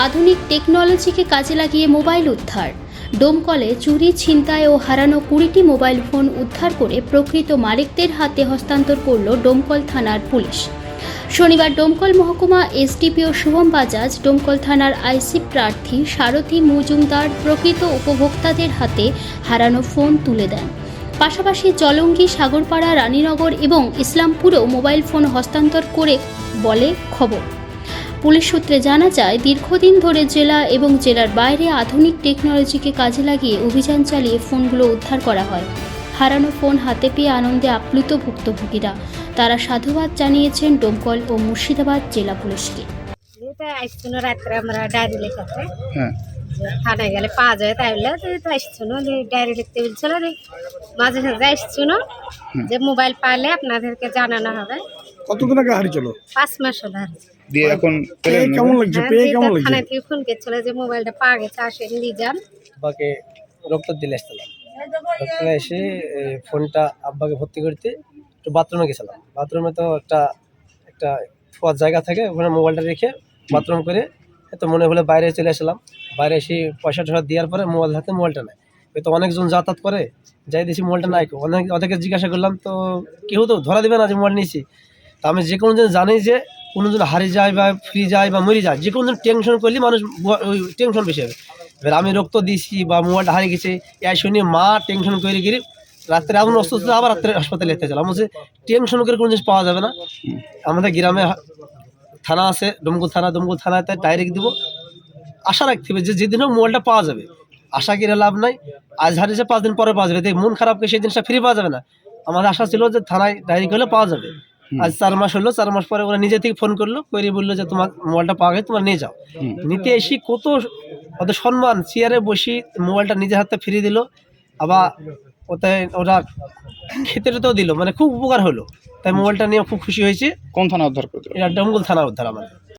আধুনিক টেকনোলজিকে কাজে লাগিয়ে মোবাইল উদ্ধার। ডোমকলে চুরি, ছিনতাই ও হারানো 20টি মোবাইল ফোন উদ্ধার করে প্রকৃত মালিকদের হাতে হস্তান্তর করল ডোমকল থানার পুলিশ। শনিবার ডোমকল মহকুমা এসডিপিও শুভম বাজাজ, ডোমকল থানার আইসি প্রার্থী সারথী মজুমদার প্রকৃত উপভোক্তাদের হাতে হারানো ফোন তুলে দেন। পাশাপাশি জলঙ্গি, সাগরপাড়া, রানীনগর এবং ইসলামপুরেও মোবাইল ফোন হস্তান্তর করে বলে খবর। পুলিশ সূত্রে জানা যায়, দীর্ঘদিন ধরে জেলা এবং জেলার বাইরে আধুনিক টেকনোলজিকে কাজে লাগিয়ে অভিযান চালিয়ে ফোনগুলো উদ্ধার করা হয়। হারানো ফোন হাতে পেয়ে আনন্দে আপ্লুত ভুক্তভোগীরা। তারা সাধুবাদ জানিয়েছেন ডোমকল ও মুর্শিদাবাদ জেলা পুলিশকে। রাত্রে আমরা ডায়েরি লেখাতে থানায় গেলে পাওয়া যায়, তাই বলে আসছিল ডায়েরি লিখতে বলছিল, মাঝে সাঝে আসছিল যে মোবাইল পাইলে আপনাদেরকে জানানো হবে। কতদিন আগে হারিয়েছিল? 5 মাস হলো হারিয়েছে। দিয়ে এখন কেমন লাগছে? পেয়ে কেমন লাগছে? থানা থেকে ফোন করছিল যে মোবাইলটা পাওয়া গেছে, আসেন নিয়ে যান। আব্বাকে রক্ত দিলে আসছিলাম, রক্ত এসে ফোনটা আব্বাকে ভর্তি করতে একটু বাথরুমে গেছিলাম। বাথরুমে তো একটা শোয়ার জায়গা থাকে, ওখানে মোবাইলটা রেখে বাথরুম করে তো মনে হলে বাইরে চলে আসলাম। বাইরে এসে পয়সা টয়সা দেওয়ার পরে মোবাইল হাতে মোবাইলটা নেয়। তো অনেকজন যাতায়াত করে, যাই দেখি মোবাইলটা নাই। ওদেরকে জিজ্ঞাসা করলাম, তো কেউ তো ধরা দেবে না যে মোবাইল নিয়েছি। তা আমি যে কোনো জন জানি যে কোনো জন হারিয়ে যায় বা ফ্রি যায় বা মরে যায়, যে কোনো জন টেনশন করলে মানুষ ওই টেনশন বেশি হবে। এবার আমি রক্ত দিয়েছি বা মোবাইলটা হারিয়ে গেছে, এই শুনে মা টেনশন করে গিয়ে রাত্রে এমন অসুস্থ, আবার রাত্রে হাসপাতালে যেতে চালাম। বলছে টেনশন করে কোনো জিনিস পাওয়া যাবে না। আমাদের গ্রামে থানা আছে, ডোমকল থানাতে ডাইরেক্ট দিব। আশা রাখতে হবে যে যেদিন হোক মোবাইলটা পাওয়া যাবে। আশা করে লাভ নাই, আজ হারিয়েছে 5 দিন পরে পাওয়া যাবে। মন খারাপকে সেই জিনিসটা ফিরে পাওয়া যাবে না। আমাদের আশা ছিল যে থানায় ডাইরেক্ট হলে পাওয়া যাবে। আজ 4 মাস হলো, 4 মাস পরে ওরা নিজে থেকে ফোন করলো, করে বললো যে তোমার মোবাইলটা পাওয়া গেছে, তোমার নিয়ে যাও। নিতে এসে কত ওদের সম্মান, চেয়ারে বসি মোবাইলটা নিজের হাতে ফিরিয়ে দিল। আবার ওরা খেতেও দিল, মানে খুব উপকার হলো। তাই মোবাইলটা নিয়ে খুব খুশি হয়েছে। কোন থানা উদ্ধার করতে? এটা ডোমকল থানা উদ্ধার আমাদের।